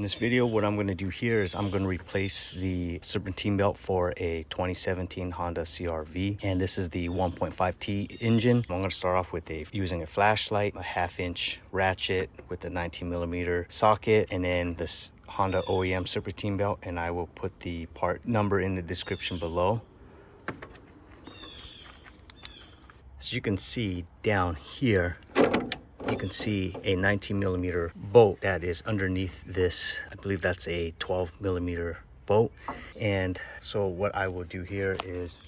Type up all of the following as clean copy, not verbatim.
In this video, what I'm going to do here is I'm going to replace the serpentine belt for a 2017 Honda CRV, and this is the 1.5T engine. I'm going to start off with using a flashlight, a 1/2-inch ratchet with a 19mm socket, and then this Honda OEM serpentine belt, and I will put the part number in the description below. As you can see down here, you can see a 19mm bolt that is underneath this. I believe that's a 12mm bolt. And so what I will do here is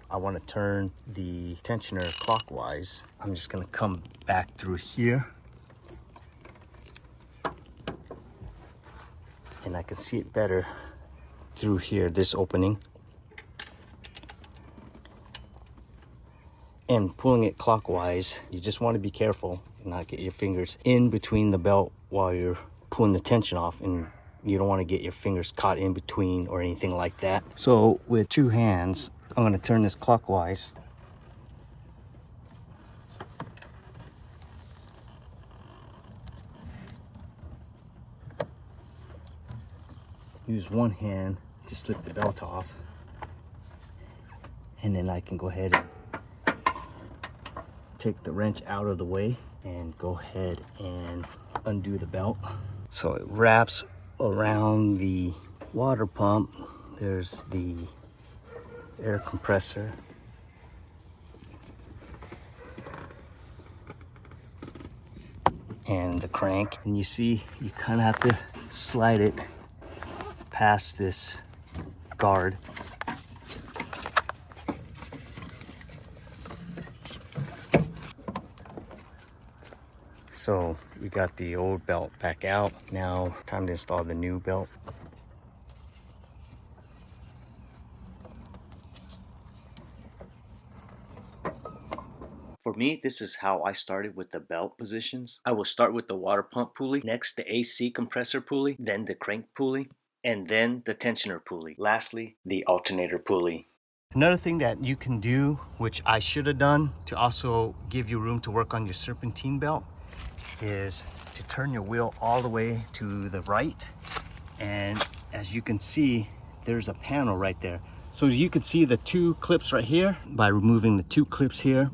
I want to turn the tensioner clockwise. I'm just going to come back through here, and I can see it better through here, this opening. And pulling it clockwise, you just want to be careful and not get your fingers in between the belt while you're pulling the tension off, and you don't want to get your fingers caught in between or anything like that. So with two hands, I'm going to turn this clockwise. Use one hand to slip the belt off, and then I can go ahead and take the wrench out of the way and go ahead and undo the belt. So it wraps around the water pump. There's the air compressor. And the crank. And you see, you kind of have to slide it past this guard. So we got the old belt back out. Now time to install the new belt. For me, this is how I started with the belt positions. I will start with the water pump pulley, next the AC compressor pulley, then the crank pulley, and then the tensioner pulley. Lastly, the alternator pulley. Another thing that you can do, which I should have done to also give you room to work on your serpentine belt, is to turn your wheel all the way to the right. And as you can see, there's a panel right there. So you can see the two clips right here. By removing the two clips here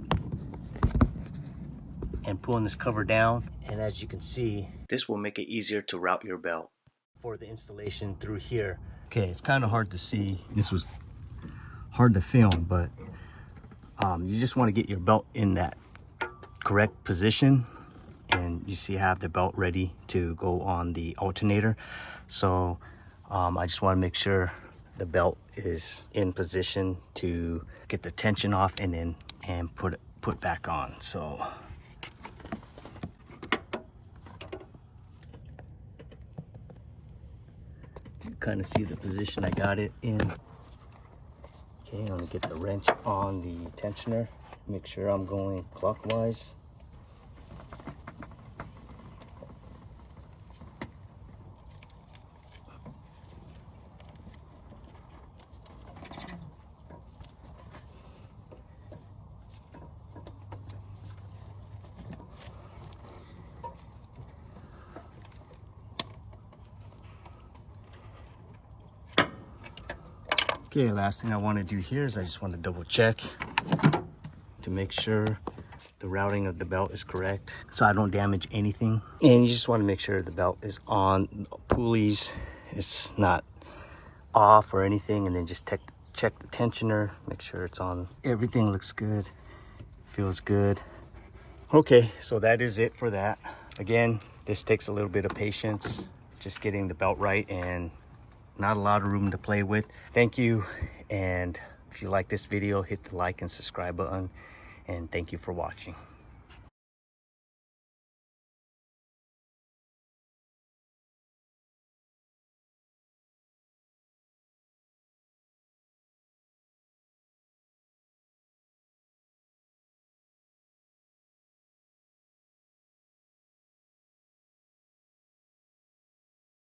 and pulling this cover down, and as you can see, this will make it easier to route your belt for the installation through here. Okay, it's kind of hard to see. This was hard to film, but you just want to get your belt in that correct position, and you see I have the belt ready to go on the alternator. So I just want to make sure the belt is in position to get the tension off and put back on. So you kind of see the position I got it in. Okay, I'm gonna get the wrench on the tensioner. Make sure I'm going clockwise. Okay, last thing I want to do here is I just want to double check to make sure the routing of the belt is correct so I don't damage anything. And you just want to make sure the belt is on pulleys, it's not off or anything, and then just check the tensioner, make sure it's on. Everything looks good, feels good. Okay, so that is it for that. Again, this takes a little bit of patience, just getting the belt right, and not a lot of room to play with. Thank you, and if you like this video, hit the like and subscribe button, and thank you for watching.